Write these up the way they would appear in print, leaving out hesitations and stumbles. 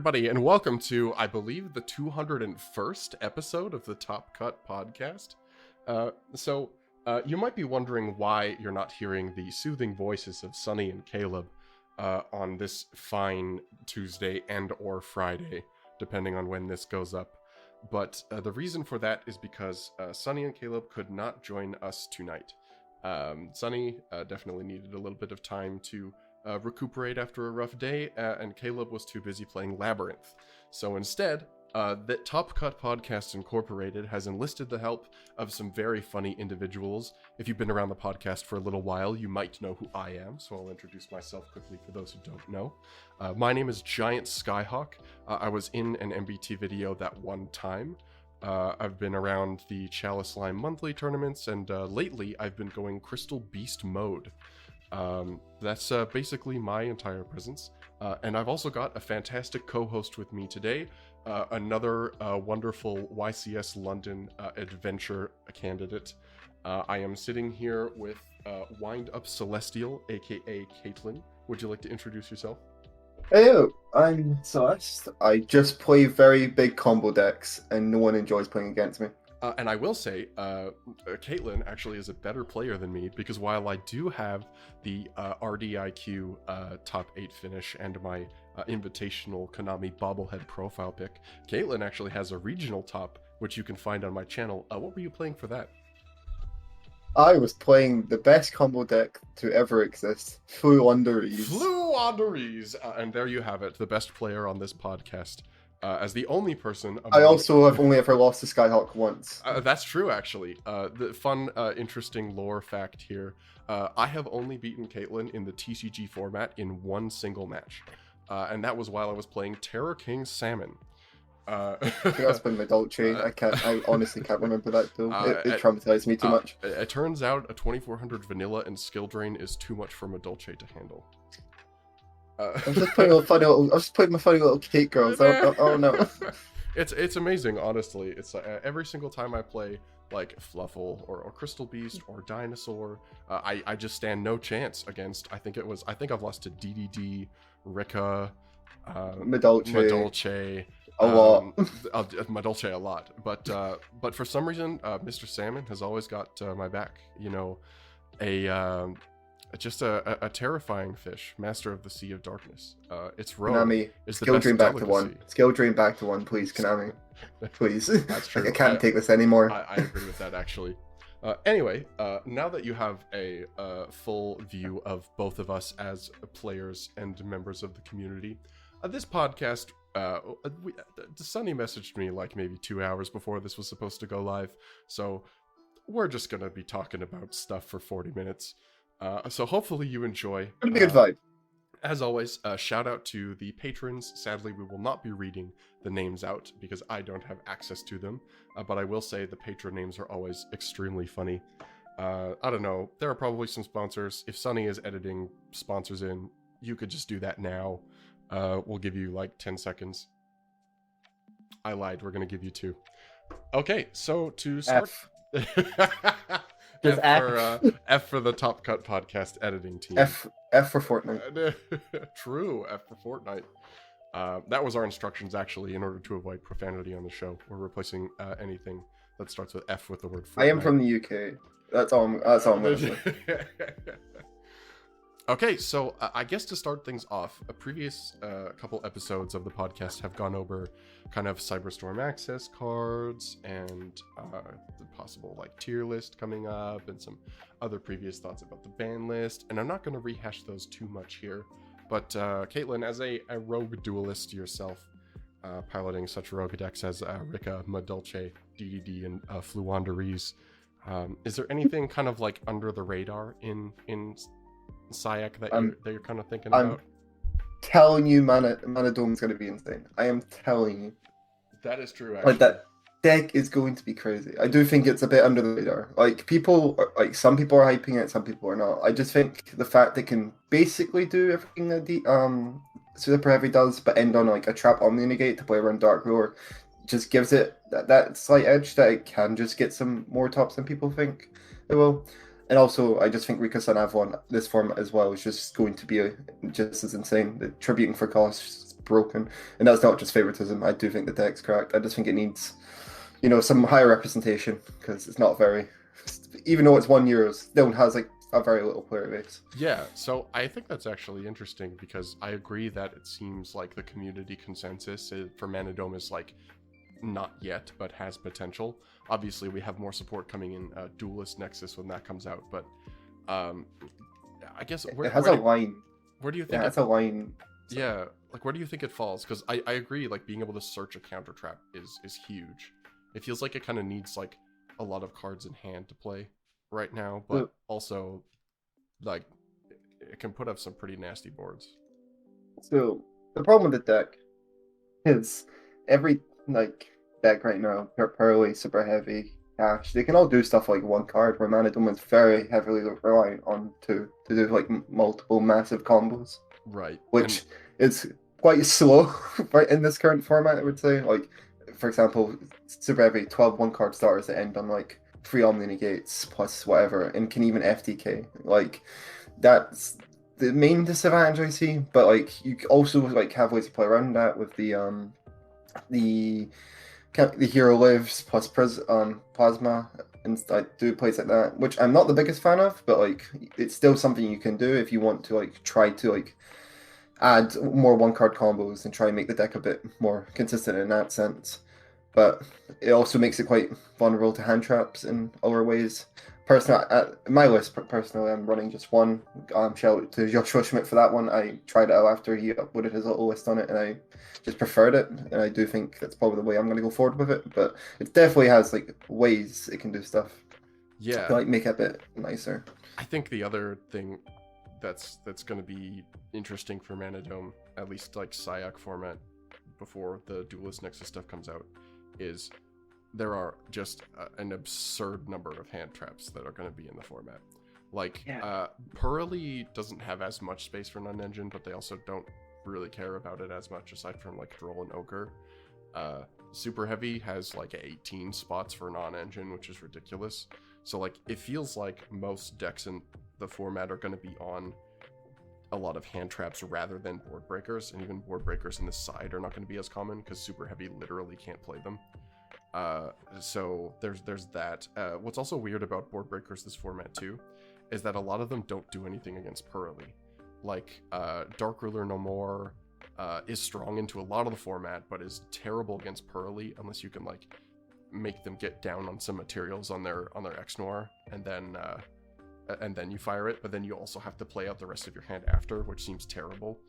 everybody, and welcome to, I believe, the 201st episode of the Top Cut podcast. You might be wondering why you're not hearing the soothing voices of Sunny and Caleb on this fine Tuesday and or Friday, depending on when this goes up. But the reason for that is because Sunny and Caleb could not join us tonight. Sunny definitely needed a little bit of time to recuperate after a rough day, and Caleb was too busy playing Labyrinth. So instead, the Top Cut Podcast Incorporated has enlisted the help of some very funny individuals. If you've been around the podcast for a little while, you might know who I am, so I'll introduce myself quickly for those who don't know. My name is Giant Skyhawk. I was in an MBT video that one time. I've been around the Chalice Slime monthly tournaments, and lately I've been going Crystal Beast mode. That's basically my entire presence. And I've also got a fantastic co-host with me today, another wonderful YCS London adventure candidate. I am sitting here with Wind Up Celestial, aka Caitlin. Would you like to introduce yourself? Hey, I'm Celeste. I just play very big combo decks, and no one enjoys playing against me. And I will say, Caitlin actually is a better player than me, because while I do have the RDIQ top 8 finish and my invitational Konami bobblehead profile pick, Caitlin actually has a regional top, which you can find on my channel. What were you playing for that? I was playing the best combo deck to ever exist, Fluanderies. Fluanderies! And there you have it, the best player on this podcast. As the only person... I also have only ever lost to Skyhawk once. That's true, actually. The fun, interesting lore fact here. I have only beaten Caitlin in the TCG format in one single match. And that was while I was playing Terror King Salmon. I think that's been my Dolce. I honestly can't remember that though. It traumatized me too much. It turns out a 2400 vanilla and skill drain is too much for Madolce to handle. I was just playing my funny little cake girls. Oh no. It's amazing, honestly. It's every single time I play like Fluffle or Crystal Beast or Dinosaur, I just stand no chance against. I think I've lost to DDD, Rika, Madolce. A lot. Madolce a lot. But for some reason, Mr. Salmon has always got my back. You know, just a terrifying fish, master of the Sea of Darkness. Its rogue Konami, is the skill best dream back to delicacy. one. Skill dream back to one, please, Konami. Please. That's true. I can't take this anymore. I agree with that, actually. Anyway, now that you have a full view of both of us as players and members of the community, this podcast, Sunny messaged me like maybe 2 hours before this was supposed to go live, so we're just gonna be talking about stuff for 40 minutes. So hopefully you enjoy. It'll be a good vibe. As always, shout out to the patrons. Sadly, we will not be reading the names out because I don't have access to them. But I will say the patron names are always extremely funny. I don't know. There are probably some sponsors. If Sunny is editing sponsors in, you could just do that now. We'll give you like 10 seconds. I lied. We're going to give you 2. Okay, so to start... F for the Top Cut Podcast editing team. F for Fortnite. True, F for Fortnite. That was our instructions, actually, in order to avoid profanity on the show. We're replacing anything that starts with F with the word Fortnite. I am from the UK. That's all I'm going to say. Okay, so I guess to start things off, a previous couple episodes of the podcast have gone over kind of Cyberstorm access cards and the possible like tier list coming up and some other previous thoughts about the ban list. And I'm not going to rehash those too much here. But Caitlin, as a rogue duelist yourself, piloting such rogue decks as Rika, Madolce, DDD, and Fluanderies, is there anything kind of like under the radar in Syac that you're kind of thinking about? Telling you, Mana Dome's going to be insane. I am telling you. That is true, actually. Like, that deck is going to be crazy. I do think it's a bit under the radar. Like, some people are hyping it, some people are not. I just think the fact it can basically do everything that the Super Heavy does, but end on like a trap Omni Negate to play around Dark Roar, just gives it that slight edge that it can just get some more tops than people think it will. And also, I just think Rika Sun Avalon, this format as well, is just going to be just as insane. The tributing for cost broken, and that's not just favoritism. I do think the deck's cracked. I just think it needs, some higher representation because it's not very. Even though it's 1 year, it still has like a very little player base. Yeah, so I think that's actually interesting because I agree that it seems like the community consensus for Manadome is like not yet, but has potential. Obviously, we have more support coming in Duelist Nexus when that comes out, but I guess it has a line. Where do you think? Yeah, it's a line. Yeah, like where do you think it falls? Because I agree, like being able to search a counter trap is huge. It feels like it kind of needs like a lot of cards in hand to play right now, but also like it can put up some pretty nasty boards. So the problem with the deck is every deck right now, Pearly, Super Heavy, Cash, they can all do stuff like one card, where Manadome is very heavily reliant on to do like multiple massive combos. Right. Which is quite slow right in this current format, I would say. Like, for example, Super Heavy, 12 one-card starters that end on like 3 Omni Negates plus whatever, and can even FTK. Like, that's the main disadvantage I see, but like you also like have ways to play around that with the Hero Lives plus Plasma, and I do plays like that, which I'm not the biggest fan of, but like it's still something you can do if you want to like try to like add more one-card combos and try and make the deck a bit more consistent in that sense. But it also makes it quite vulnerable to hand traps in other ways. Personally, at my list, personally, I'm running just one. Shout out to Joshua Schmidt for that one. I tried it out after he uploaded his little list on it, and I just preferred it. And I do think that's probably the way I'm going to go forward with it. But it definitely has like ways it can do stuff. Yeah, to like make it a bit nicer. I think the other thing that's going to be interesting for Manadome, at least like Skyhawk format, before the Duelist Nexus stuff comes out, is there are just an absurd number of hand traps that are going to be in the format. Like, Pearly doesn't have as much space for non-engine, but they also don't really care about it as much, aside from like Droll and Ogre. Super Heavy has like 18 spots for non-engine, which is ridiculous. So like, it feels like most decks in the format are going to be on a lot of hand traps rather than board breakers, and even board breakers in the side are not going to be as common because Super Heavy literally can't play them. So there's that. What's also weird about board breakers this format too is that a lot of them don't do anything against Pearly. Like Dark Ruler No More is strong into a lot of the format, but is terrible against Pearly unless you can like make them get down on some materials on their X Noir, and then you fire it. But then you also have to play out the rest of your hand after, which seems terrible.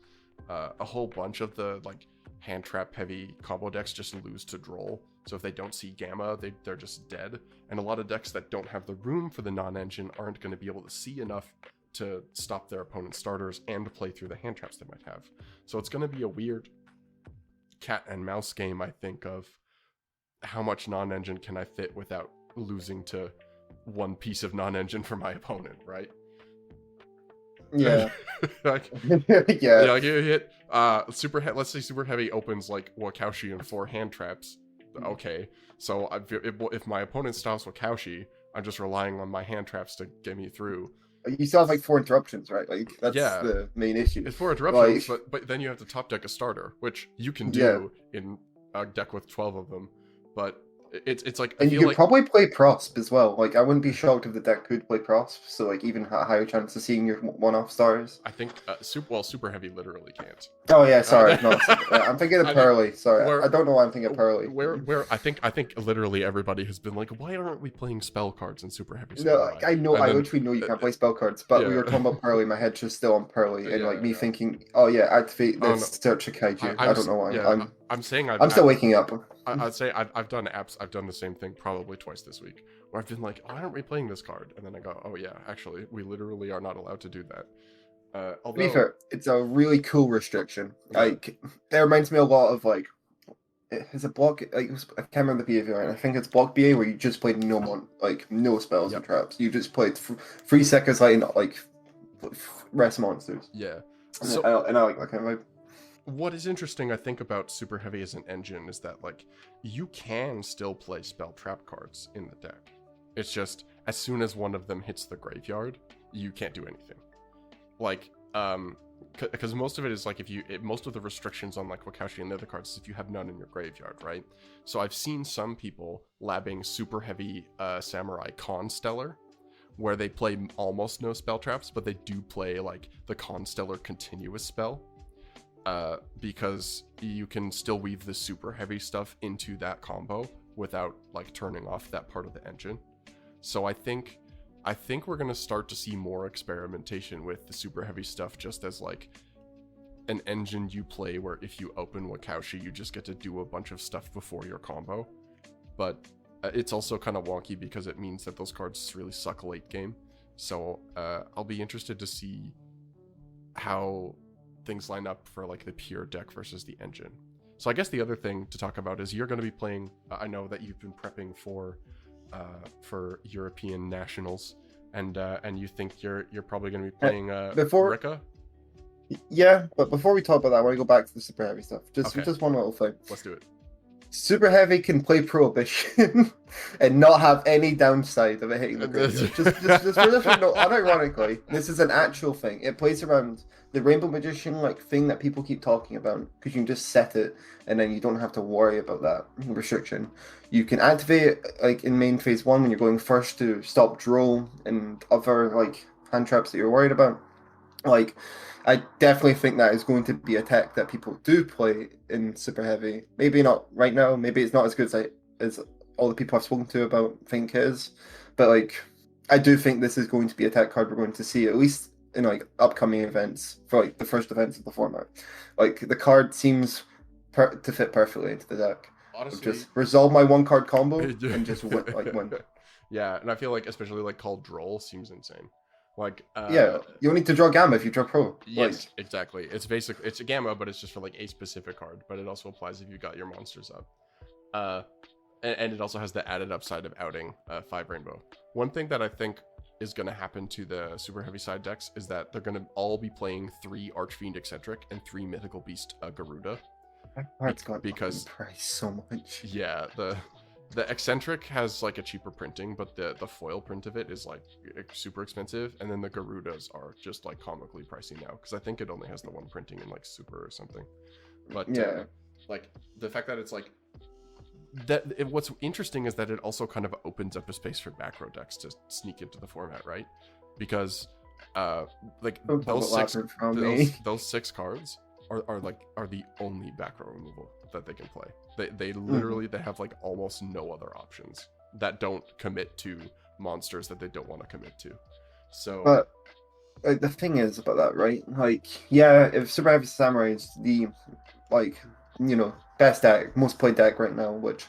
A whole bunch of the like hand trap heavy combo decks just lose to Droll. So if they don't see Gamma, they're just dead. And a lot of decks that don't have the room for the non-engine aren't going to be able to see enough to stop their opponent's starters and play through the hand traps they might have. So it's going to be a weird cat and mouse game, I think, of how much non-engine can I fit without losing to one piece of non-engine for my opponent, right? Yeah. Like, yeah. Like you hit let's say Super Heavy opens like Wakaushi and 4 hand traps. Okay, so if my opponent stops Wakaushi, I'm just relying on my hand traps to get me through. You still have like 4 interruptions, right? Like that's the main issue. It's 4 interruptions, but then you have to top deck a starter, which you can do in a deck with 12 of them. But it's like, and you could probably play Prosp as well. Like, I wouldn't be shocked if the deck could play Prosp, so like even a higher chance of seeing your one-off stars. I think Super Heavy literally can't. Oh yeah, sorry, I'm thinking of Pearly. Sorry, I don't know why I'm thinking of Pearly. Where I think literally everybody has been like, why aren't we playing spell cards in Super Heavy? No, I know, I literally know you can't play spell cards, but we were talking about Pearly. My head's just still on Pearly, and like me thinking, oh yeah, activate this search a kaiju. I don't know why. Yeah, I'm saying I'm still waking up. I'd say I've done apps. I've done the same thing probably twice this week, where I've been like, why aren't we playing this card? And then I go, oh yeah, actually, we literally are not allowed to do that. To be fair, it's a really cool restriction. Like, it reminds me a lot of like, is it block? Like, I can't remember the behavior. Right? I think it's block BA where you just played no spells and traps. You just played 3 seconds like rest monsters. Yeah. So, and I like that kind of vibe. What is interesting, I think, about Super Heavy as an engine is that, like, you can still play spell trap cards in the deck. It's just, as soon as one of them hits the graveyard, you can't do anything. Like, because most of it is like most of the restrictions on like Wakashi and the other cards is if you have none in your graveyard, right? So I've seen some people labbing super heavy Samurai Constellar, where they play almost no spell traps, but they do play like the Constellar continuous spell, because you can still weave the super heavy stuff into that combo without like turning off that part of the engine. So I think we're gonna start to see more experimentation with the super heavy stuff, just as like an engine you play where if you open Wakaushi, you just get to do a bunch of stuff before your combo. But it's also kind of wonky because it means that those cards really suck late game. So I'll be interested to see how things line up for like the pure deck versus the engine. So I guess the other thing to talk about is you're going to be playing. I know that you've been prepping for European nationals, and you think you're probably going to be playing Rika. Yeah, but before we talk about that, I want to go back to the super heavy stuff. Just one little thing. Let's do it. Super heavy can play Prohibition and not have any downside of it hitting the graveyard. just for this note, unironically, this is an actual thing. It plays around the Rainbow Magician like thing that people keep talking about, because you can just set it and then you don't have to worry about that restriction. You can activate it like in main phase 1 when you're going first to stop draw and other like hand traps that you're worried about. Like, I definitely think that is going to be a tech that people do play in super heavy. Maybe not right now. Maybe it's not as good as all the people I've spoken to about think is. But like, I do think this is going to be a tech card we're going to see at least in like upcoming events for like the first events of the format. Like the card seems to fit perfectly into the deck. Honestly, just resolve my 1-card combo and just win. Yeah, and I feel like especially like called Droll seems insane. Like yeah, you only need to draw Gamma if you draw Pro. Yes, like, exactly. It's a Gamma, but it's just for like a specific card. But it also applies if you got your monsters up. And it also has the added upside of outing 5 Rainbow. One thing that I think is going to happen to the super heavy side decks is that they're going to all be playing 3 Archfiend Eccentric and 3 Mythical Beast Garuda. That's got because price so much. Yeah, the Eccentric has like a cheaper printing, but the foil print of it is like super expensive, and then the Garudas are just like comically pricey now, because I think it only has the 1 printing in like super or something. But yeah, like the fact that it's like that. What's interesting is that it also kind of opens up a space for back row decks to sneak into the format, right? Because like those 6 cards are the only back row removal that they can play. They literally they have like almost no other options that don't commit to monsters that they don't want to commit to. So but like the thing is about that, right? Like, yeah, if Super Heavy Samurai is the like, you know, best deck, most played deck right now, which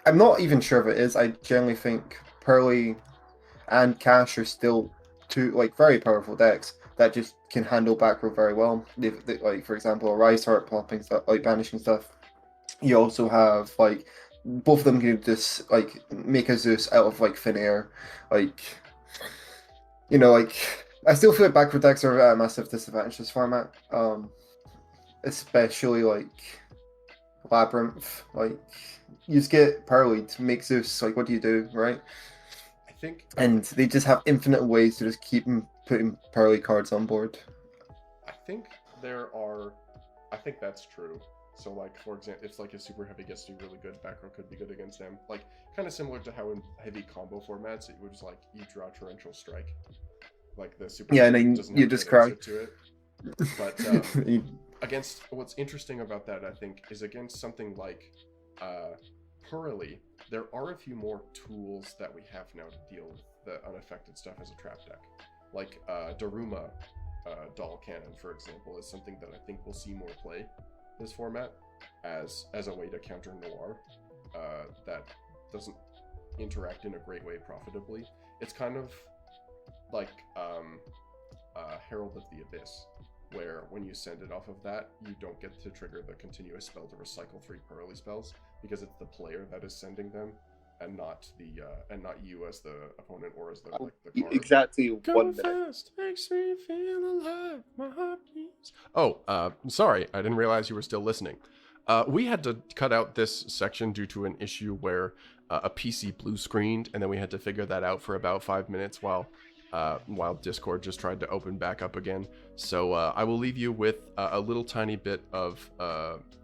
I'm not even sure if it is. I generally think Pearly and Cash are still 2 like very powerful decks that just can handle back row very well. They like, for example, a Rise Heart plopping stuff, like banishing stuff. You also have like both of them can just like make a Zeus out of like thin air. Like, you know, like I still feel like back row decks are at a massive disadvantage this format. Especially like Labyrinth. Like you just get Pearly to make Zeus. Like, what do you do, right? I think, and they just have infinite ways to just keep putting Pearly cards on board. I think that's true. So like, for example, if like a super heavy gets to be really good, back row could be good against them. Like kind of similar to how in heavy combo formats it was like you draw Torrential Strike, like the super and then you just cry to it. But against, what's interesting about that, I think, is against something like Pearly, there are a few more tools that we have now to deal with the unaffected stuff as a trap deck. Like Daruma Doll Cannon, for example, is something that I think we'll see more play this format as a way to counter Noir that doesn't interact in a great way profitably. It's kind of like Herald of the Abyss, where when you send it off of that, you don't get to trigger the continuous spell to recycle 3 Pearly spells, because it's the player that is sending them, and not you as the opponent or as the card. Exactly 1 minute. Fast makes me feel alive. My heart beats. Oh, sorry, I didn't realize you were still listening. We had to cut out this section due to an issue where a PC blue screened, and then we had to figure that out for about 5 minutes while while Discord just tried to open back up again. So I will leave you with a little tiny bit of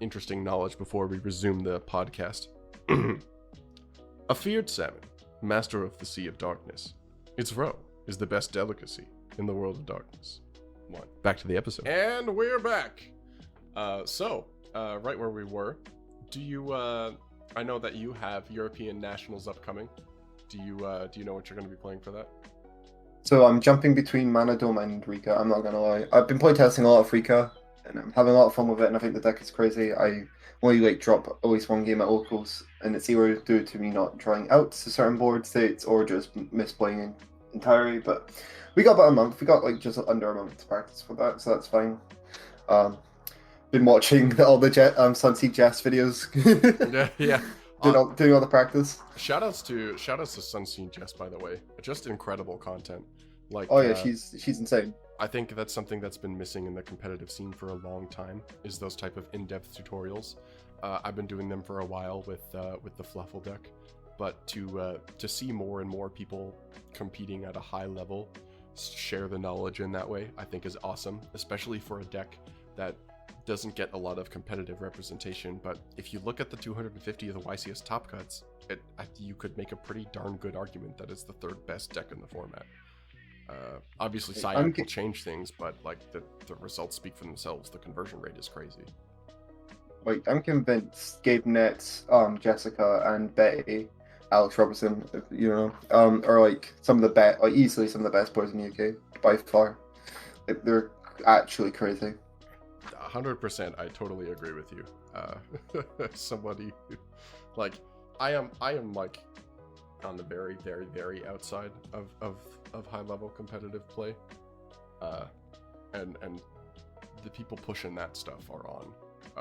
interesting knowledge before we resume the podcast. A feared salmon, master of the Sea of Darkness. Its roe is the best delicacy in the world of darkness. Back to the episode. And we're back. Right where we were, do you, I know that you have European Nationals upcoming. Do you know what you're going to be playing for that? So I'm jumping between Manadome and Rika, I'm not gonna lie. I've been playtesting a lot of Rika, and I'm having a lot of fun with it, and I think the deck is crazy. I only drop at least one game at locals, and it's either due to me not trying out to certain board states or just misplaying entirely. But we got about a month. We got just under a month to practice for that, so that's fine. Been watching all the Sunseed Jess videos. yeah. Doing all the practice. Shoutouts to Sunseed Jess, by the way. Just incredible content. She's insane. I think that's something that's been missing in the competitive scene for a long time, is those type of in-depth tutorials. I've been doing them for a while with the Fluffle deck, but to see more and more people competing at a high level share the knowledge in that way, I think is awesome, especially for a deck that doesn't get a lot of competitive representation. But if you look at the 250 of the YCS top cuts, you could make a pretty darn good argument that it's the third best deck in the format. Obviously, Skyhawk will change things, but the results speak for themselves. The conversion rate is crazy. I'm convinced Gabe Nets, Jessica, and Betty, Alex Robertson, are some of the best, easily some of the best players in the UK by far. They're actually crazy. 100%, I totally agree with you. Somebody I am on the very, very, very outside of high level competitive play, and the people pushing that stuff are on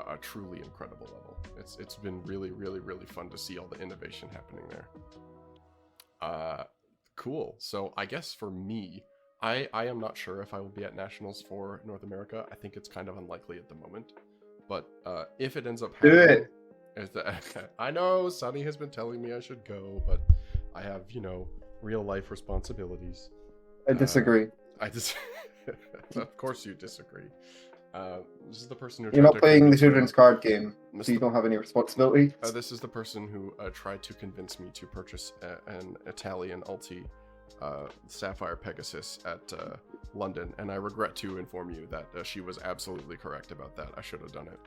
a truly incredible level. It's been really, really, really fun to see all the innovation happening there. Cool. So I guess for me, I am not sure if I will be at Nationals for North America. I think it's kind of unlikely at the moment, but if it ends up happening, I know Sunny has been telling me I should go, but I have real life responsibilities. I disagree. Of course you disagree. This is the person who... You're not playing the children's card game, so you don't have any responsibility. This is the person who tried to convince me to purchase an Italian Ulti Sapphire Pegasus at London, and I regret to inform you that she was absolutely correct about that. I should have done it.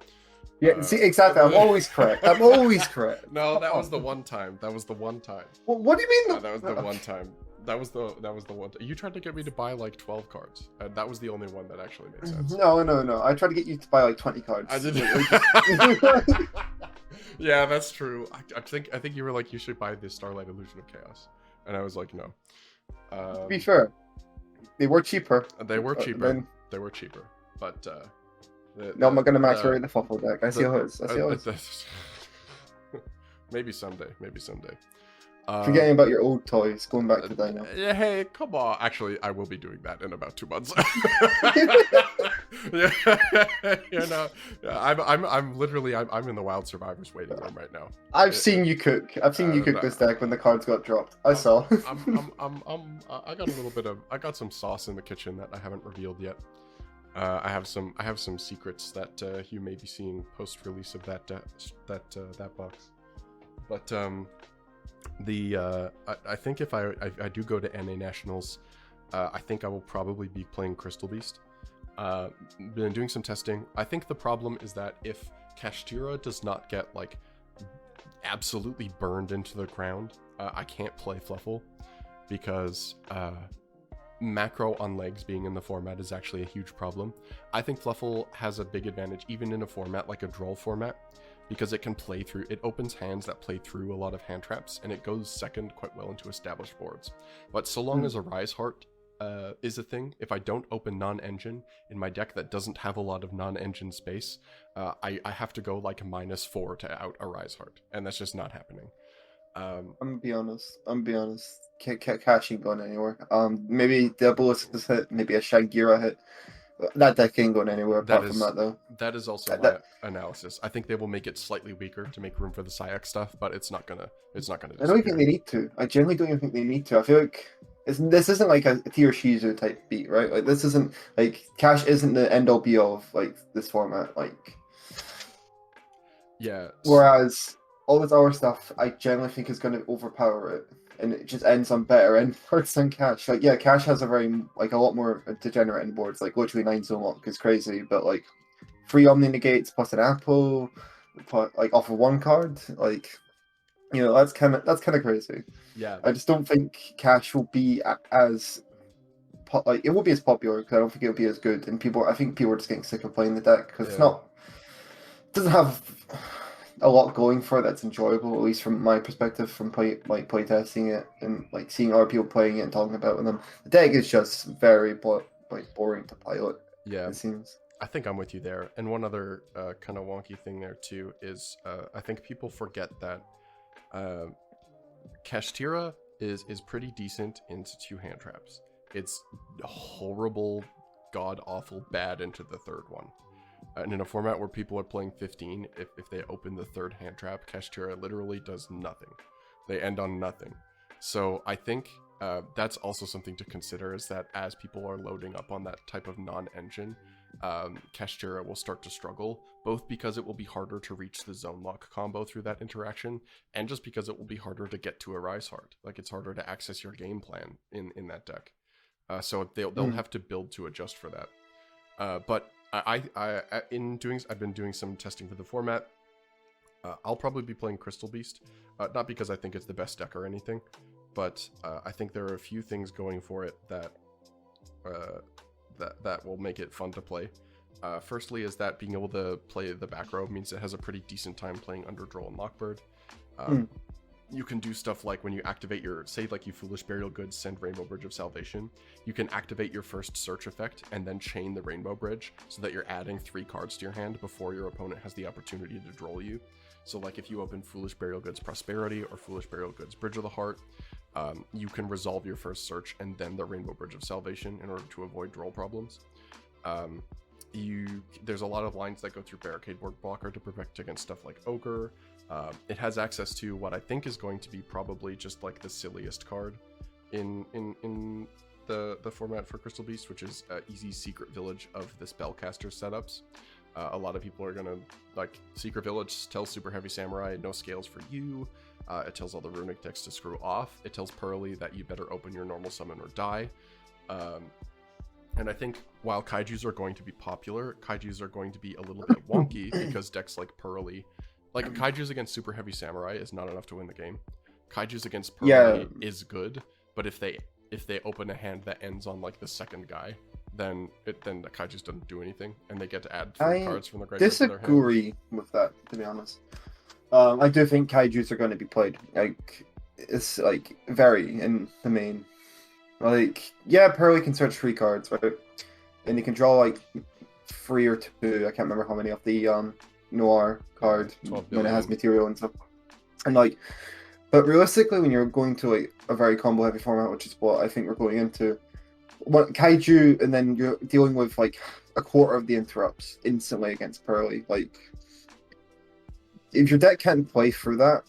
Yeah, see, exactly. I'm always correct. I'm always correct. No, that was the one time. That was the one time. Well, what do you mean? That was the one time. That was the one. You tried to get me to buy 12 cards. That was the only one that actually made sense. No. I tried to get you to buy 20 cards. I did. Yeah, that's true. I think you were like, you should buy this Starlight Illusion of Chaos, and I was like, no. To be fair, they were cheaper. They were cheaper. They were cheaper, but. No, I'm not gonna max rate the Fluffle deck. I see how it is. Maybe someday. Forgetting about your old toys, going back to Dino. Yeah, hey, come on. Actually, I will be doing that in about 2 months. I'm literally in the Wild Survivors waiting room right now. I've seen you cook. I've seen you cook this deck when the cards got dropped. I saw. I got some sauce in the kitchen that I haven't revealed yet. I have some secrets that you may be seeing post release of that box. But I think if I do go to NA Nationals, I think I will probably be playing Crystal Beast. Been doing some testing. I think the problem is that if Kashtira does not get absolutely burned into the ground, I can't play Fluffle, because macro on legs being in the format is actually a huge problem. I think Fluffle has a big advantage even in a format like a Droll format, because it can play through, it opens hands that play through a lot of hand traps, and it goes second quite well into established boards. But so long as a Rise Heart is a thing, if I don't open non-engine in my deck that doesn't have a lot of non-engine space, I have to go -4 to out a Rise Heart, and that's just not happening. I'm gonna be honest. Cash ain't going anywhere. Maybe Double Assist hit, maybe a Shagira hit. That deck ain't going anywhere apart from that, though. That is also my analysis. I think they will make it slightly weaker to make room for the Syac stuff, but it's not gonna. I don't think they need to. I generally don't even think they need to. I feel like this isn't like a Tier Shizu type beat, right? Like this isn't like Cash isn't the end all be all of like this format. Like Yeah. whereas all this other stuff, I generally think is going to overpower it, and it just ends on better end boards than Cash. Like yeah, Cash has a very like a lot more degenerate end boards. Like literally 9 zone lock is crazy, but like 3 Omni negates plus an apple, like off of 1 card, like. You know, that's kind of crazy. Yeah. I just don't think Cash will be as like it won't be as popular because I don't think it'll be as good. And I think people are just getting sick of playing the deck because it doesn't have a lot going for it that's enjoyable, at least from my perspective, from play testing it and like seeing other people playing it and talking about it with them. The deck is just very boring to pilot. Yeah. It seems. I think I'm with you there. And one other kind of wonky thing there too is I think people forget that. Kashtira is pretty decent into 2 hand traps. It's horrible, god awful bad into the 3rd one. And in a format where people are playing 15, if they open the 3rd hand trap, Kashtira literally does nothing. They end on nothing. So I think that's also something to consider, is that as people are loading up on that type of non-engine, Kashtira will start to struggle, both because it will be harder to reach the zone lock combo through that interaction, and just because it will be harder to get to a Rise Heart. Like, it's harder to access your game plan in that deck. So they'll have to build to adjust for that. But I've been doing some testing for the format. I'll probably be playing Crystal Beast, not because I think it's the best deck or anything, but I think there are a few things going for it that will make it fun to play. Firstly is that being able to play the back row means it has a pretty decent time playing Underdroll and Lockbird. You can do stuff like when you activate your, say like you Foolish Burial Goods, send Rainbow Bridge of Salvation, you can activate your first search effect and then chain the Rainbow Bridge so that you're adding 3 cards to your hand before your opponent has the opportunity to droll you. So like if you open Foolish Burial Goods Prosperity or Foolish Burial Goods Bridge of the Heart, you can resolve your first search and then the Rainbow Bridge of Salvation in order to avoid droll problems. There's a lot of lines that go through Barricade Board Blocker to protect against stuff like Ogre. It has access to what I think is going to be probably just like the silliest card in the format for Crystal Beast, which is Easy Secret Village of the Spellcaster setups. A lot of people are gonna like Secret Village tells Super Heavy Samurai no scales for you. It tells all the runic decks to screw off. It tells Pearly that you better open your normal summon or die. And I think while Kaijus are going to be popular, Kaijus are going to be a little bit wonky because decks like Pearly, like Kaijus against Super Heavy Samurai is not enough to win the game. Kaijus against Pearly is good, but if they open a hand that ends on like the second guy, then the Kaijus doesn't do anything, and they get to add 3 cards from the graveyard to their hand. Disagree with that, to be honest. I do think Kaijus are going to be played. Like it's like very in the main. Like yeah, Pearly can search 3 cards, right? And you can draw like 3 or 2. I can't remember how many of the Noir card when it has material and stuff. And like, but realistically, when you're going to like a very combo heavy format, which is what I think we're going into, what Kaiju, and then you're dealing with like a quarter of the interrupts instantly against Pearly. Like, if your deck can't play through that,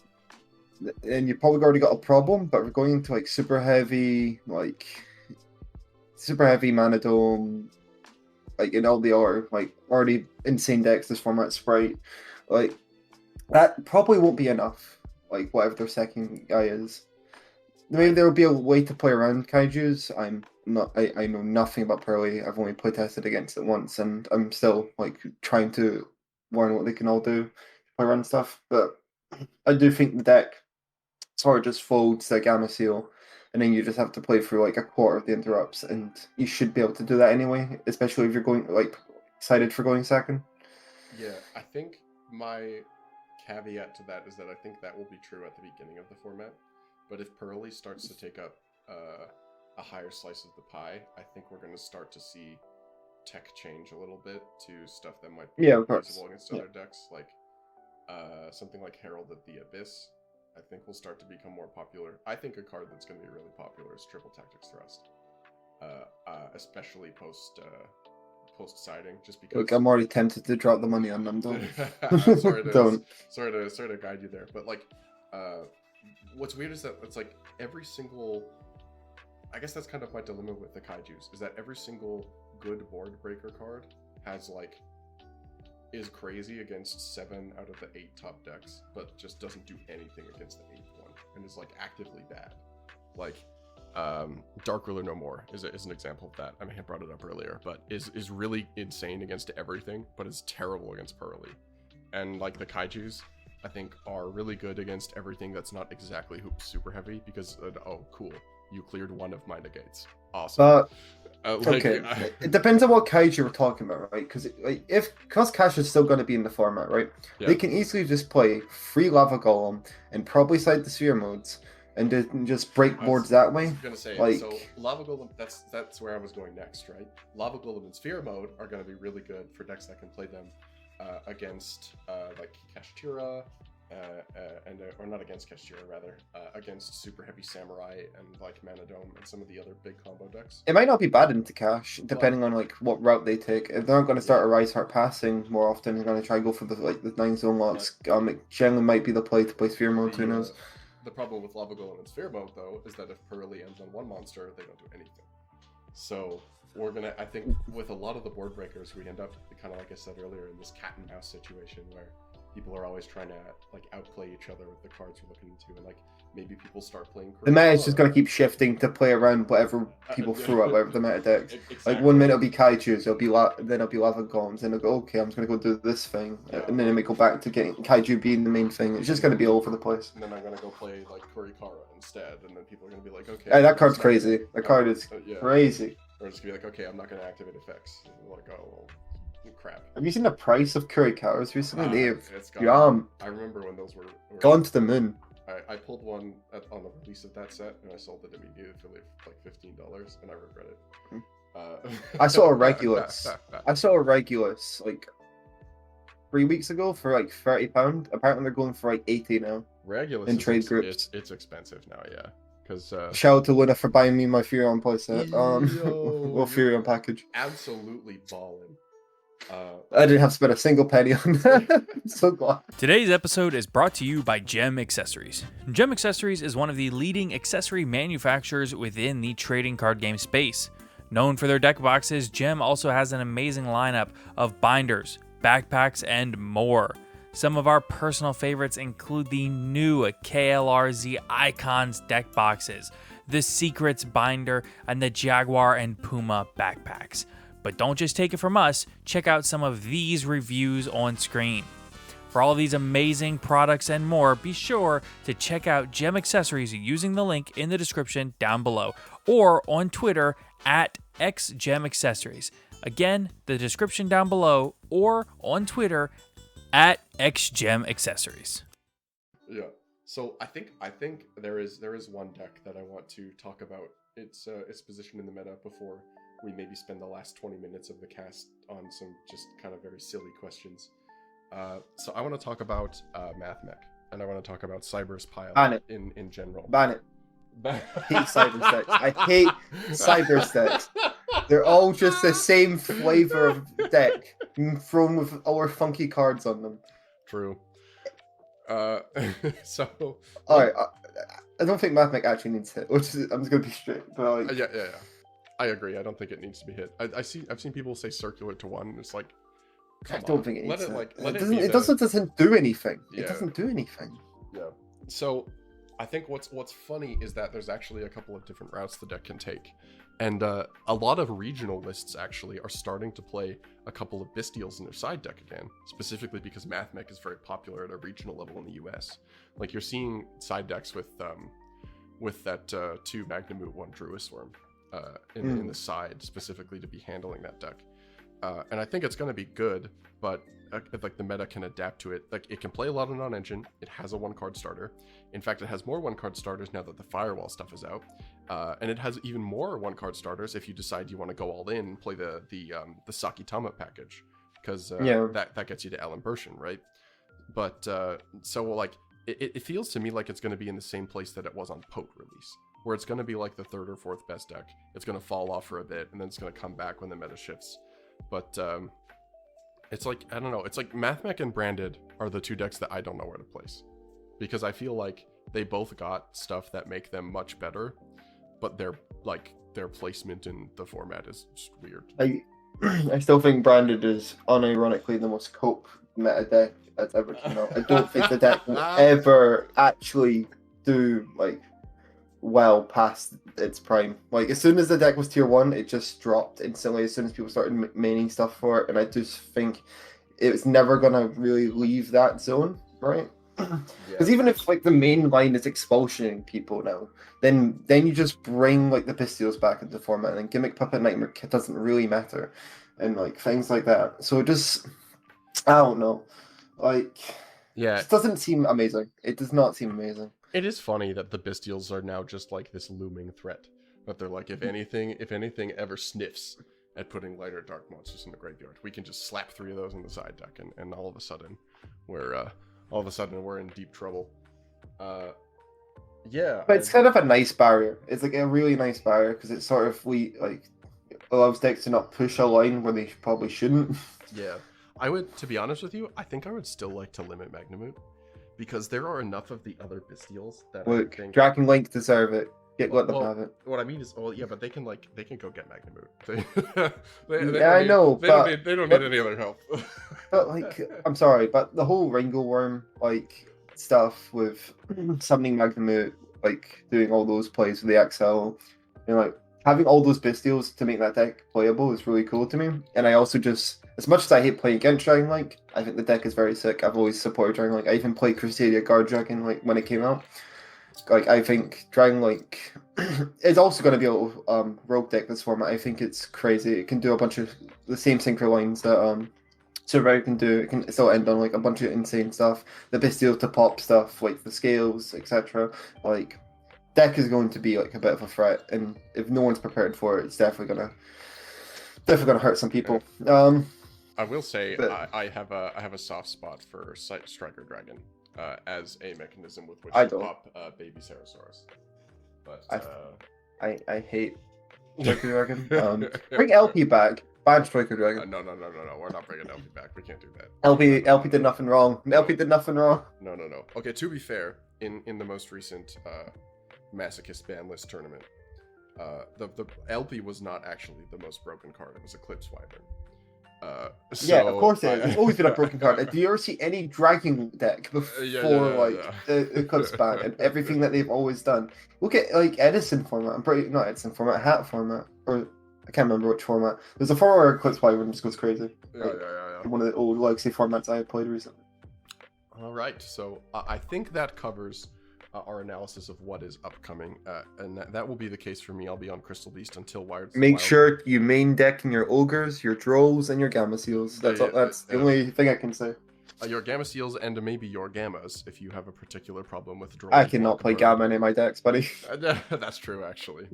then you probably already got a problem. But we're going into like super heavy mana dome, like in all the other like already insane decks this format Sprite, like that probably won't be enough. Like whatever their second guy is, maybe there will be a way to play around Kaijus. I know nothing about Pearly. I've only play tested against it once, and I'm still like trying to learn what they can all do, play around stuff. But I do think the deck sort of just folds the Gamma Seal, and then you just have to play through like a quarter of the interrupts, and you should be able to do that anyway, especially if you're going like excited for going second. Yeah, I think my caveat to that is that I think that will be true at the beginning of the format, but if Pearly starts to take up a higher slice of the pie, I think we're going to start to see tech change a little bit to stuff that might be usable against other decks, like something like Herald of the Abyss. I think will start to become more popular. I think a card that's going to be really popular is Triple Tactics Thrust, especially post siding. Just because. Look, I'm already tempted to drop the money on them. Don't. sorry to guide you there, but like, what's weird is that it's like every single I guess that's kind of my dilemma with the kaijus, is that every single good board breaker card has like is crazy against 7 out of the 8 top decks, but just doesn't do anything against the 8th one, and is like actively bad. Like Dark Ruler No More is an example of that. I may have brought it up earlier, but is really insane against everything, but is terrible against Pearly. And like the kaijus, I think are really good against everything that's not exactly hoop super heavy, because oh cool, you cleared one of my negates. Awesome. Okay, it depends on what kaiju we're talking about, right? Because because Cash is still going to be in the format, right? Yeah. They can easily just play free Lava Golem and probably side the sphere modes and just break boards that way. I was gonna say, like, so Lava Golem, that's where I was going next, right? Lava Golem and sphere mode are going to be really good for decks that can play them against like Kashtira, or not against Kashtira, rather against super heavy Samurai and like Mana Dome and some of the other big combo decks. It might not be bad into Cash, depending on like what route they take. If they're not going to start a Rise Heart passing more often, they're going to try and go for the 9 zone locks. It generally might be the play to play sphere mode. Who knows? The problem with Lava Golem and sphere mode, though, is that if Pearly ends on one monster, they don't do anything. So we're gonna, I think, with a lot of the board breakers, we end up kind of like I said earlier in this cat and mouse situation where people are always trying to like outplay each other with the cards we're looking into, and like maybe people start playing. The meta is just going to keep shifting to play around whatever people throw at whatever the meta decks. Exactly. Like 1 minute it'll be Kaijus, then it'll be Lava Golems, and it'll go, okay, I'm just going to go do this thing, and then it may go back to getting Kaiju being the main thing. It's just going to be all over the place. And then I'm going to go play like Kurikara instead, and then people are going to be like, okay. Hey, that card's crazy. That card is crazy. Or just be like, okay, I'm not going to activate effects. And let it go. Well, crap. Have you seen the price of Kurikaras recently? I remember when those were gone to the moon. I pulled one on the release of that set, and I sold it immediately for like $15, and I regret it. I saw a Regulus. Like 3 weeks ago for like £30. Apparently they're going for like 80 now. Regulus in trade groups. It's expensive now, yeah. Because shout out to Luna for buying me my Furion playset. Well, Furion package. Absolutely balling. I didn't have to spend a single penny on that. I'm so glad. Today's episode is brought to you by Gem Accessories. Gem Accessories is one of the leading accessory manufacturers within the trading card game space. Known for their deck boxes, Gem also has an amazing lineup of binders, backpacks, and more. Some of our personal favorites include the new KLRZ Icons deck boxes, the Secrets binder, and the Jaguar and Puma backpacks. But don't just take it from us, check out some of these reviews on screen. For all of these amazing products and more, be sure to check out Gem Accessories using the link in the description down below, or on Twitter at XGemAccessories. Again, the description down below, or on Twitter at XGemAccessories. Yeah. So I think there is one deck that I want to talk about. Its position in the meta before we maybe spend the last 20 minutes of the cast on some just kind of very silly questions. So I want to talk about MathMech, and I want to talk about Cyber's pile in general. Ban it. I hate Cyber decks. I hate Cyber decks. They're all just the same flavor of deck, thrown with all our funky cards on them. True. So... Alright, I don't think MathMech actually needs hit. I'm just going to be straight. But like... Yeah. I agree. I don't think it needs to be hit. I've seen people say circular to 1. It's like, I don't think it needs to. It doesn't do anything. Yeah. It doesn't do anything. Yeah. So I think what's funny is that there's actually a couple of different routes the deck can take. And a lot of regional lists actually are starting to play a couple of Bystials in their side deck again, specifically because MathMech is very popular at a regional level in the US. Like you're seeing side decks with that 2 Magnamute, 1 Druisworm. In the side specifically to be handling that deck, and I think it's going to be good, but like the meta can adapt to it. Like it can play a lot of non-engine. It has a 1-card starter. In fact, it has more 1-card starters now that the Firewall stuff is out, and it has even more 1-card starters if you decide you want to go all in and play the Sakitama package, because that gets you to Alan Bershin, right? But so like it feels to me like it's going to be in the same place that it was on Pote release, where it's going to be like the 3rd or 4th best deck. It's going to fall off for a bit, and then it's going to come back when the meta shifts. But it's like, I don't know, it's like MathMech and Branded are the 2 decks that I don't know where to place, because I feel like they both got stuff that make them much better, but their placement in the format is just weird. I still think Branded is unironically the most cope meta deck that's ever come out. I don't think the deck will ever actually do like well past its prime. Like as soon as the deck was tier 1, it just dropped instantly as soon as people started maining stuff for it, and I just think it's never gonna really leave that zone, right? Because even if like the main line is expulsioning people now, then you just bring like the Pistios back into the format, and then Gimmick Puppet Nightmare doesn't really matter, and like things like that. So it just, I don't know, like it doesn't seem amazing. It does not seem amazing. It is funny that the Bestials are now just like this looming threat. That they're like, if anything ever sniffs at putting light or dark monsters in the graveyard, we can just slap 3 of those in the side deck, and all of a sudden we're in deep trouble. Yeah. But it's kind of a nice barrier. It's like a really nice barrier because it sort of allows decks to not push a line where they probably shouldn't. Yeah. I would, to be honest with you, I think I would still like to limit Magnamute. Because there are enough of the other Bestials that Look, I think... Dragon Link deserve it. Let them have it. What I mean is, but they can go get Magnamute. I know, they don't need any other help. But like, I'm sorry, but the whole Ringleworm like stuff with summoning Magnamute, like doing all those plays with the XL, like having all those Bestials to make that deck playable is really cool to me. And I also just, as much as I hate playing against Dragon Link, I think the deck is very sick. I've always supported Dragon Link. I even played Crusadia Guard Dragon like when it came out. Like I think Dragon Link is also going to be a little rogue deck this format. I think it's crazy. It can do a bunch of the same synchro lines that Survivor can do. It can still end on like a bunch of insane stuff. The Bestial to pop stuff, like the scales, etc. Like deck is going to be like a bit of a threat, and if no one's prepared for it, it's definitely gonna hurt some people. I will say I have a soft spot for Striker Dragon as a mechanism with which to pop baby Ceratosaurus. But I hate Striker Dragon. Bring LP back. Bad Striker Dragon. No. We're not bringing LP back. We can't do that. LP did nothing wrong. LP did nothing wrong. No. Okay, to be fair, in the most recent Masochist ban list tournament, the LP was not actually the most broken card. It was Eclipse Wyvern. Yeah, of course it is. It's always been a broken card. Do you ever see any Dragon deck before the Eclipse ban and everything that they've always done? Look at like Edison format. Not Edison format, Hat format, or I can't remember which format. There's a format where Eclipse Wyvern just goes crazy. Yeah. One of the old legacy formats I have played recently. All right, so I think that covers our analysis of what is upcoming, and that will be the case for me. I'll be on Crystal Beast until Wired. Make sure you main deck in your Ogres, your Drolls, and your Gamma Seals. That's the only thing I can say. Your Gamma Seals and maybe your Gammas if you have a particular problem with Droll. I cannot play Gamma in my decks, buddy. That's true, actually.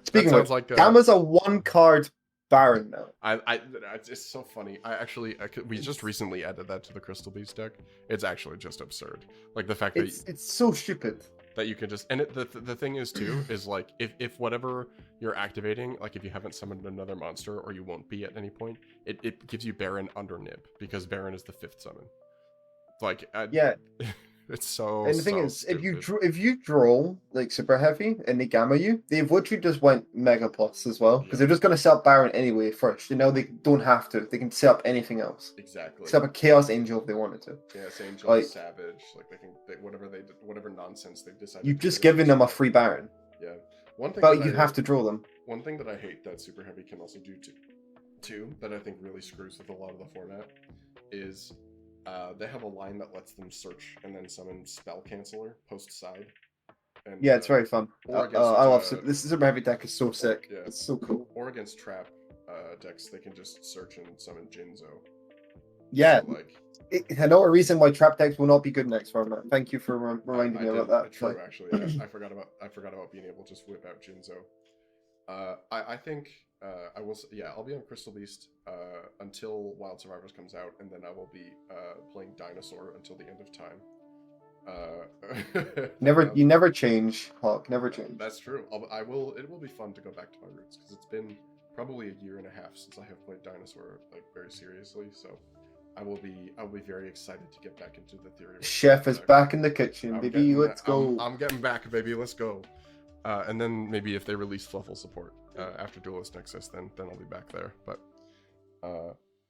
Speaking of, Gamma's a 1-card Baron now. It's so funny. We just recently added that to the Crystal Beast deck. It's actually just absurd. Like the fact that it's so stupid that you can just, and the thing is too is like if whatever you're activating, like if you haven't summoned another monster or you won't be at any point, it gives you Baron under Nib because Baron is the 5th summon. Like yeah. It's so. And the thing is, if you draw like super heavy and they gamma you, they've literally just went Mega Plus as well because they're just gonna set up Baron anyway first. You know they don't have to. They can set up anything else. Exactly. Set up a Chaos Angel if they wanted to. Chaos Angel, Savage, like whatever nonsense they've decided. You've just given them a free Baron. Yeah. One thing. But you have to draw them. One thing that I hate that super heavy can also do too, that I think really screws with a lot of the format, is. They have a line that lets them search and then summon Spell Canceller post-side. And, yeah, it's very fun. I love this super heavy deck is so sick. Yeah. It's so cool. Or against trap decks, they can just search and summon Jinzo. Yeah. So, I know a reason why trap decks will not be good next format. Thank you for reminding me about that. True, actually. I forgot about being able to just whip out Jinzo. I think I will. Yeah, I'll be on Crystal Beast until Wild Survivors comes out, and then I will be playing Dinosaur until the end of time. You never change, Hawk. Never change. That's true. It will be fun to go back to my roots because it's been probably a year and a half since I have played Dinosaur like very seriously. So I will be very excited to get back into the theory. Chef is back in the kitchen, baby. Let's go. I'm getting back, baby. Let's go. And then maybe if they release Fluffle support after Duelist Nexus, then I'll be back there. But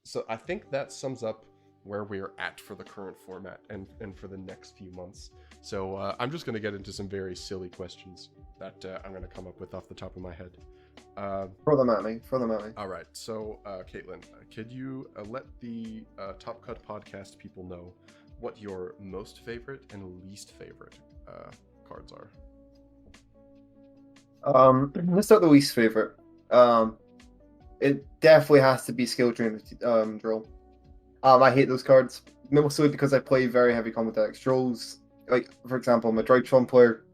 so I think that sums up where we're at for the current format and for the next few months. So I'm just going to get into some very silly questions that I'm going to come up with off the top of my head. Throw them at me. All right. So, Caitlin, could you let the Top Cut podcast people know what your most favorite and least favorite cards are? Let's start with the least favorite. It definitely has to be Skill Drain Drill. I hate those cards, mostly because I play very heavy combat decks. Drills, like, for example, I'm a Drygtron player.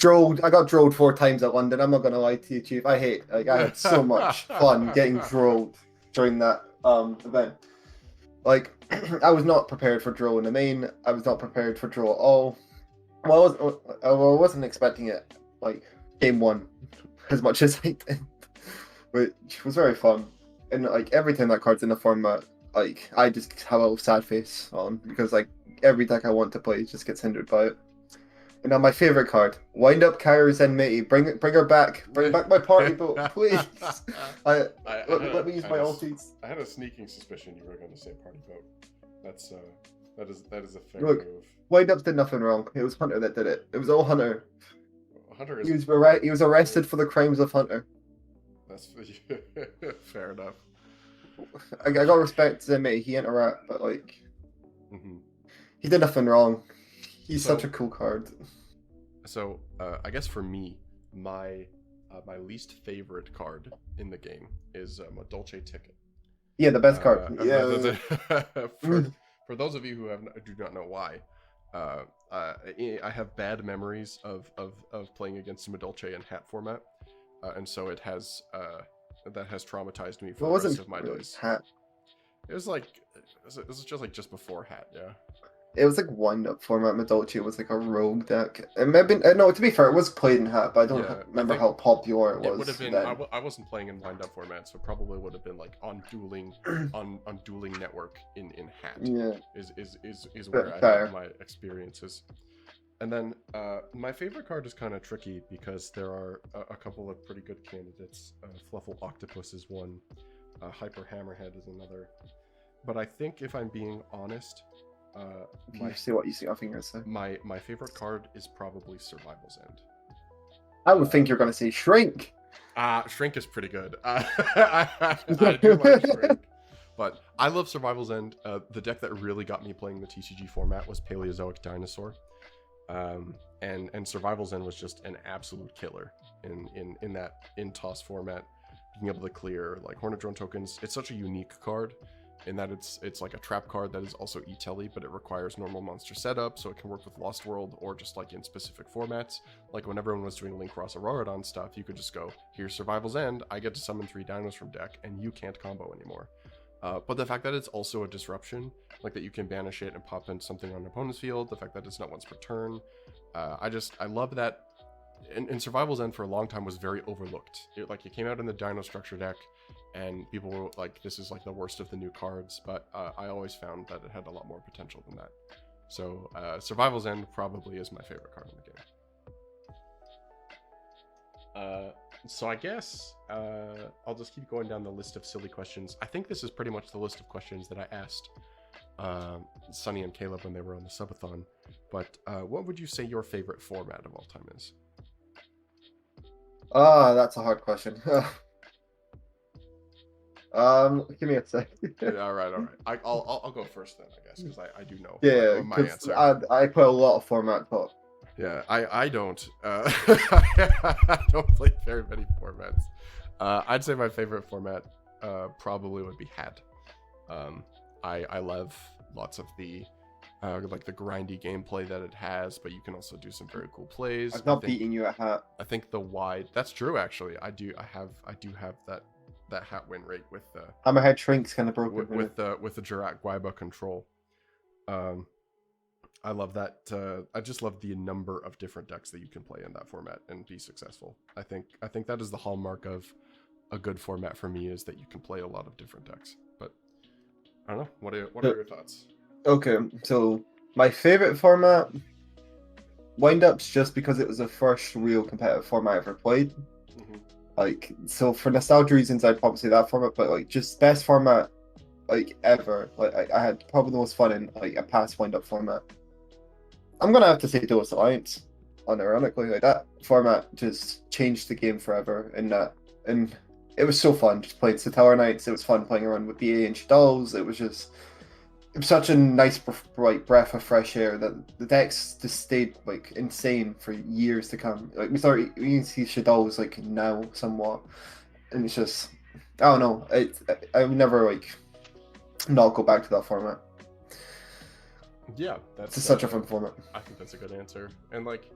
I got drilled 4 times at London. I'm not gonna lie to you, Chief. I had so much fun getting drilled during that event. Like, I was not prepared for drill in the main. I was not prepared for drill at all. Well, I wasn't expecting it, like, game 1 as much as I did, which was very fun. And like every time that card's in the format, like I just have a little sad face on because like every deck I want to play just gets hindered by it. And now my favorite card, Wind Up Kyra Zenmei. Bring her back. Bring back my party boat, please. Let me use my ultis. I had a sneaking suspicion you were going to say party boat. That is a fair Look, move. Wind Up did nothing wrong. It was Hunter that did it. It was all Hunter. Hunter is. He was arrested for the crimes of Hunter. That's fair enough. I got respect to Zenmei. He ain't a rat, but like, he did nothing wrong. He's such a cool card. So, I guess for me, my least favorite card in the game is a Dolce Ticket. Yeah, the best card. Yeah. For those of you who do not know why, I have bad memories of playing against Madolche in hat format, and so it has that has traumatized me for the rest of my days. Hat. It was just before hat, yeah. It was like Wind Up format. Madolche was like a rogue deck. It may have been, no, to be fair, it was played in hat, but I don't remember how popular it was. It would have been. I wasn't playing in Wind Up format, so probably would have been like on dueling on dueling network in hat. Yeah, is where I have my experiences. And then my favorite card is kind of tricky because there are a couple of pretty good candidates. Fluffle Octopus is one. Hyper Hammerhead is another. But I think if I'm being honest, you see what you see. I think I say my favorite card is probably Survival's End. I would think you're going to say Shrink. Shrink is pretty good. I do like Shrink, but I love Survival's End. The deck that really got me playing the TCG format was Paleozoic Dinosaur, and Survival's End was just an absolute killer in that in-toss format. Being able to clear like Hornet Drone tokens, it's such a unique card. In that it's like a trap card that is also e-telly, but it requires normal monster setup, so it can work with Lost World or just like in specific formats. Like when everyone was doing Link Cross Auroradon stuff, you could just go, here's Survival's End, I get to summon 3 dinos from deck, and you can't combo anymore. But the fact that it's also a disruption, like that you can banish it and pop in something on an opponent's field, the fact that it's not once per turn, I love that. And Survival's End for a long time was very overlooked. It came out in the Dino Structure deck, and people were like, this is like the worst of the new cards, but I always found that it had a lot more potential than that. So Survival's End probably is my favorite card in the game. So I guess I'll just keep going down the list of silly questions. I think this is pretty much the list of questions that I asked Sunny and Caleb when they were on the subathon. But what would you say your favorite format of all time is? That's a hard question. Give me a sec. All right. I'll go first then, I guess, because I do know. Yeah, my answer. I play a lot of format top. Yeah, I don't. I don't play very many formats. I'd say my favorite format probably would be hat. I love lots of the like the grindy gameplay that it has, but you can also do some very cool plays. I'm not beating you at hat. I think the wide. That's true, actually. I do have that hat win rate with the Hammerhead Shrink's kind of broken with the Jurak Guaiba control. I love that. I just love the number of different decks that you can play in that format and be successful. I think that is the hallmark of a good format for me, is that you can play a lot of different decks. But I don't know. What are your thoughts? Okay, so my favorite format, wind-ups just because it was the first real competitive format I ever played. Mhm. Like, so for nostalgia reasons, I'd probably say that format, but like just best format like ever. Like I had probably the most fun in like a past wind-up format. I'm gonna have to say Duelist Alliance, unironically. Like that format just changed the game forever, and it was so fun just playing Stellar Knights. It was fun playing around with BA and Shadows. It was such a nice like breath of fresh air that the decks just stayed like insane for years to come. Like we can see Shadows like now somewhat, and it's just I don't know. I would never like not go back to that format. Yeah, that's It's such a fun format. I think that's a good answer. And like,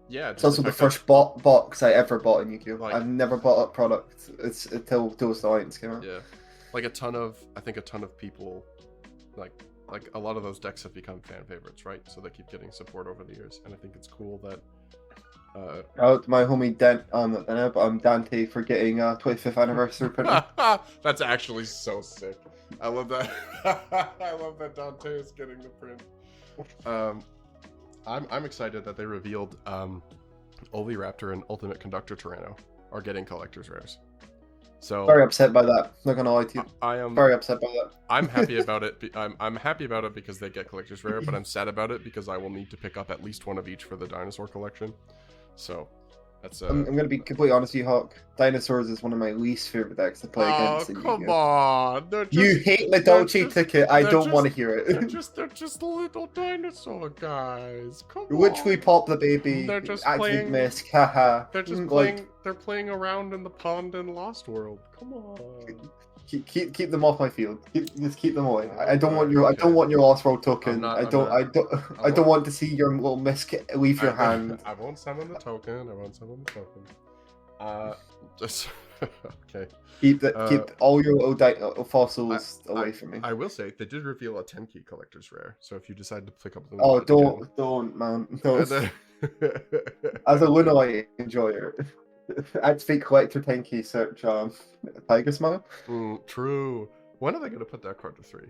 yeah, It's also the first box I ever bought in Yu-Gi-Oh! Like- I've never bought a product. It's until Duelist Alliance came out. Yeah, like I think a ton of people, like a lot of those decks have become fan favorites, right? So they keep getting support over the years, and I think it's cool that. Out my homie Dante for getting 25th anniversary printing. That's actually so sick. I love that. I love that Dante is getting the print. I'm excited that they revealed Oviraptor and Ultimate Conductor Tyranno are getting collector's rares. So Very upset by that. Not gonna lie to you. I am Very upset by that. I'm happy about it. I'm happy about it because they get collector's rare, but I'm sad about it because I will need to pick up at least one of each for the dinosaur collection. So that's I'm gonna be completely honest with you, Hawk. Dinosaurs is one of my least favorite decks to play against. Oh, in come Yu-Gi-Oh! on! You hate the Dolce ticket. I they're don't want to just- hear They're it. just little dinosaur guys. Come Which on. we pop the baby. They're just Activate playing- Misc. Haha. They're just Like, playing. They're playing around in the pond in Lost World. Come on. keep them off my field. Just keep them away. I don't want Okay, your. I okay. don't want your Lost World token. I'm not- I I'm don't. not- I don't. I won't- don't want to see your little Misc leave your hand. I won't summon the token. I won't summon the token. Just okay. Keep Uh, all your little fossils away from me. I will say they did reveal a 10 key collector's rare. So if you decide to pick up the Oh, one, you don't, man. can. Don't. And then- As a Lunalite enjoyer, activate collector 10k search Tiger Smile. True. When are they gonna put that card to 3?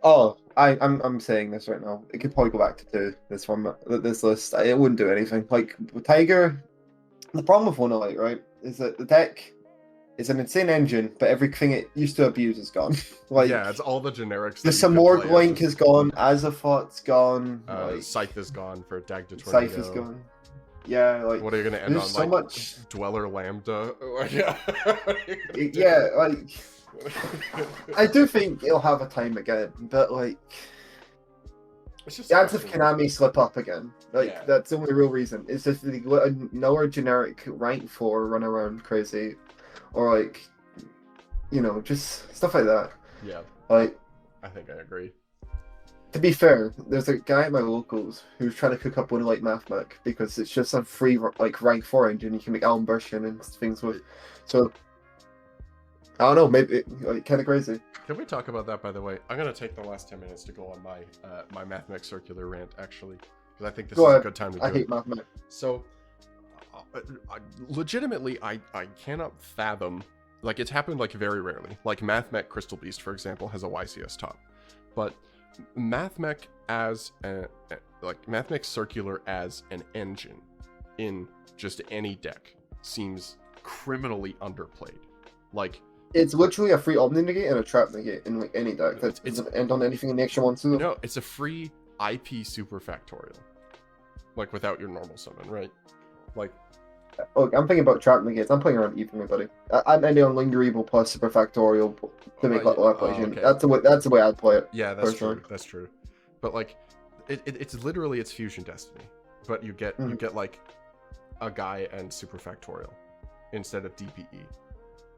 Oh, I'm saying this right now. It could probably go back to 2. This one, this list, it wouldn't do anything. Like with Tiger, the problem with Lunalite, right, is that the deck is an insane engine, but everything it used to abuse is gone. Like Yeah, it's all the generics. the Samorg Link is gone, Azathoth's gone, like Scythe is gone for Dag to Scythe Tornado. is gone. Yeah, like What are you gonna end there's on? so Like much. Dweller Lambda? Yeah. Yeah, like I do think it'll have a time again, but like It's just the odds of Konami slip up again. Like Yeah. that's the only real reason. It's just they let another generic rank 4 run around crazy, or like just stuff like that. Yeah, Like I think I agree. to be fair, there's a guy at my locals who's trying to cook up one like MathMech because it's just a free like rank 4 engine you can make Alan Burschen and things with. So I don't know, maybe like kind of crazy. Can we talk about that, by the way? I'm gonna take the last 10 minutes to go on my my MathMech circular rant, actually, because I think this Go is ahead. a good time to do I it. hate MathMech. So, legitimately, I cannot fathom. Like, it's happened like very rarely. Like MathMech Crystal Beast, for example, has a YCS top, but MathMech as MathMech circular as an engine in just any deck seems criminally underplayed. Like, It's literally a free Omni Negate and a Trap Negate in like any deck that doesn't end on anything in the extra one too. no, it's a free IP super factorial, like without your normal summon, right? Like, Look, I'm thinking about Trap Negates. I'm playing around evenly, buddy. I'm ending on Linger Evil plus Super Factorial to make like Lapation. okay. That's the way I'd play it. yeah, that's For true. sure. That's true. But like, it's literally it's Fusion Destiny, but you get like a guy and super factorial instead of DPE.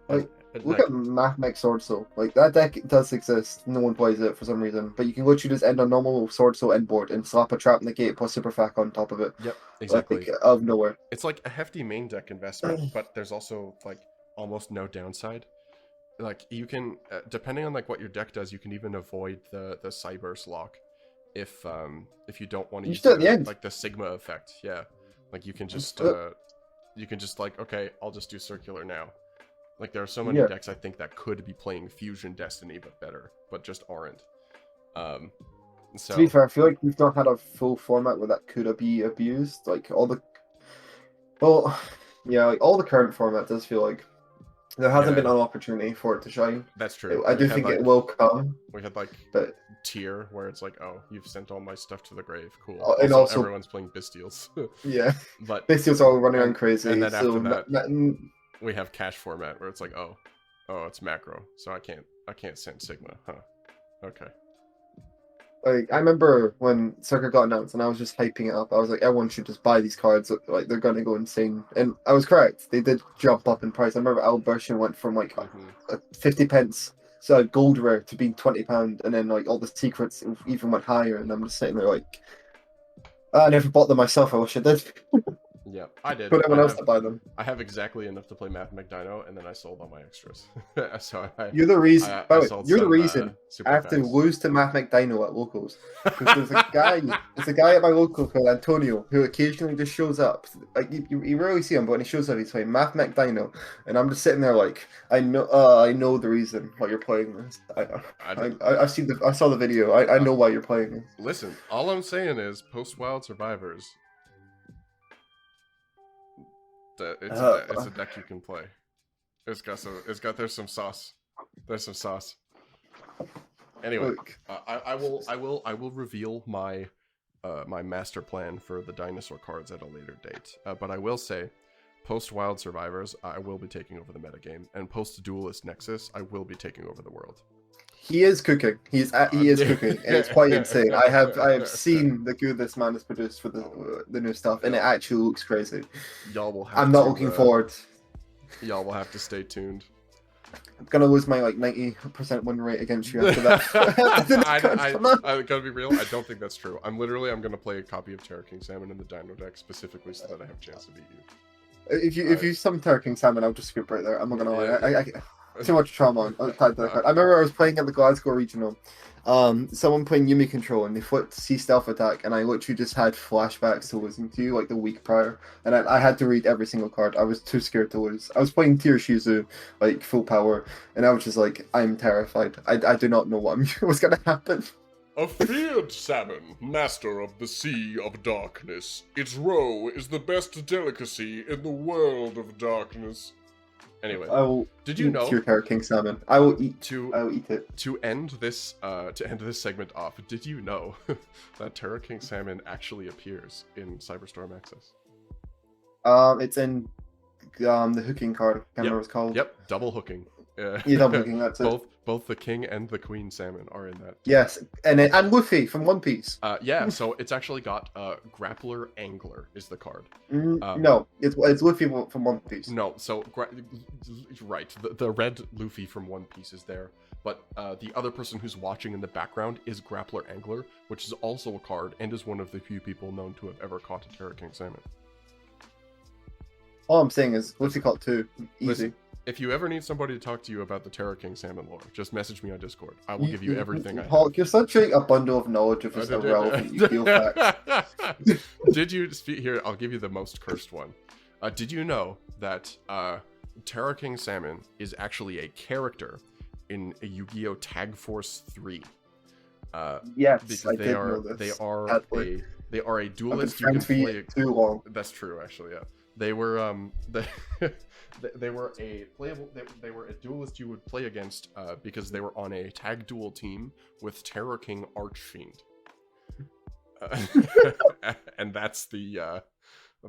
Like, And, Look like, at MathMech Sword Soul. Like that deck does exist. No one plays it for some reason, but you can literally just end on normal Sword Soul end board and slap a Trap Negate plus Super Fac on top of it. yep, exactly. Like, out of nowhere. It's like a hefty main deck investment, but there's also like almost no downside. Like, you can, depending on like what your deck does, you can even avoid the Cyburst lock if you don't want to You use just do it at the end. like the Sigma effect. Yeah, like you can just like, okay, I'll just do circular now. Like, there are so many Yeah. decks I think that could be playing Fusion Destiny but better, but just aren't. So To be fair, I feel like we've not had a full format where that could be abused. Like all the, well, yeah, like all the current format does feel like there hasn't been an opportunity for it to shine. that's true. I do think it will come. We had like but tier where it's like, oh, you've sent all my stuff to the grave. Cool. And also everyone's playing Bestials. Yeah, but Bestials all running around crazy. And then so after that, we have cache format where it's like, oh, it's macro, so I can't send Sigma, huh? Okay. Like, I remember when Circuit got announced and I was just hyping it up. I was like, everyone should just buy these cards. Like, they're going to go insane. And I was correct. They did jump up in price. I remember Albertian went from like 50 pence, so gold rare, to being £20. And then like all the secrets even went higher. And I'm just sitting there like, I never bought them myself. I wish I did. Yeah, I did. But everyone else to buy them. I have exactly enough to play Mathematic Dino, and then I sold all my extras. So you're the reason. You're the reason I have to fast. lose to Mathematic Dino at locals. Because there's a guy at my local called Antonio who occasionally just shows up. Like you rarely see him, but when he shows up, he's playing Mathematic Dino, and I'm just sitting there like, I know the reason why you're playing this. I saw the video. I know why you're playing this. Listen, all I'm saying is post Wild Survivors. It's a deck you can play. There's some sauce. There's some sauce. Anyway, I will reveal my my master plan for the dinosaur cards at a later date. But I will say, post Wild Survivors, I will be taking over the metagame, and post Duelist Nexus, I will be taking over the world. He is cooking. He is cooking, and it's quite insane. I have seen the good this man has produced for the new stuff, and it actually looks crazy. Y'all will. I'm not looking forward. Y'all will have to stay tuned. I'm gonna lose my like 90% win rate against you after that. I gotta be real. I don't think that's true. I'm gonna play a copy of Terror King Salmon in the Dino deck specifically so that I have a chance to beat you. If you summon Terror King Salmon, I'll just scoop right there. I'm not gonna lie. Too much trauma tied to the card. I remember I was playing at the Glasgow Regional. Someone playing Yumi Control, and they flipped C Stealth Attack, and I literally just had flashbacks to losing to you like the week prior, and I had to read every single card. I was too scared to lose. I was playing Tier Shizu, like full power, and I was just like, I'm terrified. I do not know what's gonna happen. A feared salmon, master of the sea of darkness. Its roe is the best delicacy in the world of darkness. Anyway, did you know your Terror King Salmon? I will eat it. To end this segment off, did you know that Terror King Salmon actually appears in Cyberstorm Access? It's in the hooking card. I can't remember what it's called. Yep, double hooking. Yeah, double hooking. That's it. Both the king and the queen salmon are in that. Yes, and Luffy from One Piece. Yeah, so it's actually got Grappler Angler is the card. No, it's Luffy from One Piece. No, so right, the red Luffy from One Piece is there, but the other person who's watching in the background is Grappler Angler, which is also a card and is one of the few people known to have ever caught a Terror King salmon. All I'm saying is Luffy caught 2. Easy. Listen, if you ever need somebody to talk to you about the Terror King salmon lore, just message me on Discord. I will give you everything I have. Hawk, you're such a bundle of knowledge of just irrelevant Yu-Gi-Oh facts. Did you here? I'll give you the most cursed one. Did you know that Terror King Salmon is actually a character in a Yu-Gi-Oh Tag Force 3? Yes, because I did know this. They are a duelist. You can play too long. That's true, actually. Yeah, they were they were a playable. They were a duelist you would play against because they were on a tag duel team with Terror King Archfiend. And that's the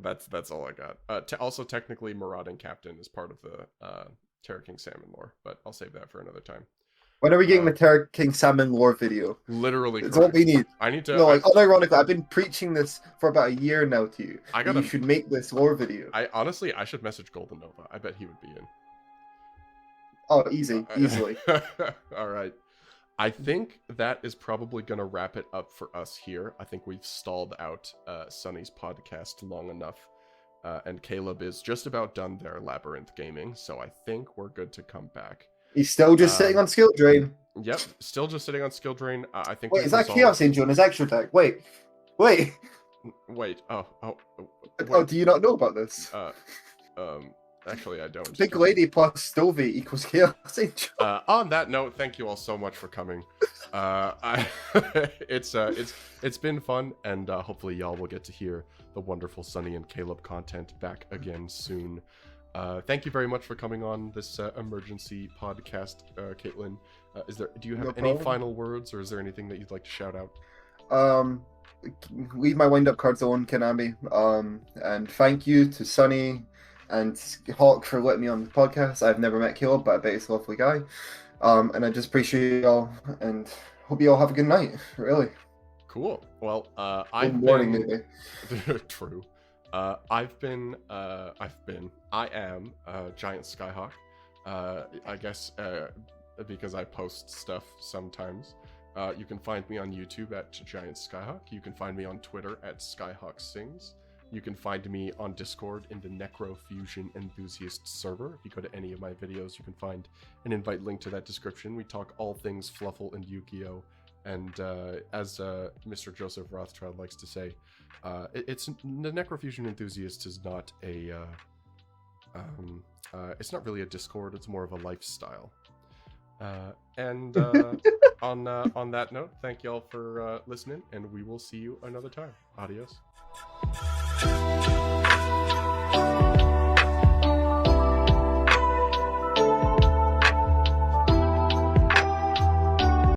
that's all I got. Also, technically, Marauding Captain is part of the Terror King Salmon lore, but I'll save that for another time. When are we getting the Terror King Salmon lore video? Literally, it's what we need. I need to. No, like unironically, I've been preaching this for about a year now to you. You should make this lore video. I should message Golden Nova. I bet he would be in. Oh, easily. All right. I think that is probably going to wrap it up for us here. I think we've stalled out Sunny's podcast long enough. And Caleb is just about done their Labyrinth gaming, so I think we're good to come back. He's still just sitting on Skill Drain. Yep, still just sitting on Skill Drain. I think. Wait, is that Chaos Angel in his extra deck? Wait. Oh, do you not know about this? Actually, I don't. Big Lady plus Stovey equals Chaos Angel. On that note, thank you all so much for coming. It's been fun, and hopefully y'all will get to hear the wonderful Sunny and Caleb content back again soon. Thank you very much for coming on this emergency podcast, Caitlin. Do you have any final words, or is there anything that you'd like to shout out? Leave my wind-up cards on, Konami. And thank you to Sunny and Hawk for letting me on the podcast. I've never met Caleb, but I bet he's a lovely guy. And I just appreciate y'all, and hope you all have a good night. Really. Cool. Well, Good morning, maybe. True. I am Giant Skyhawk. I guess because I post stuff sometimes. You can find me on YouTube at Giant Skyhawk. You can find me on Twitter at Skyhawk Sings. You can find me on Discord in the Necrofusion Enthusiast server. If you go to any of my videos, you can find an invite link to that description. We talk all things Fluffle and Yu-Gi-Oh! And as Mr. Joseph Rothschild likes to say, it's the Necrofusion Enthusiast is not a it's not really a Discord. It's more of a lifestyle. On that note, thank y'all for listening, and we will see you another time. Adios.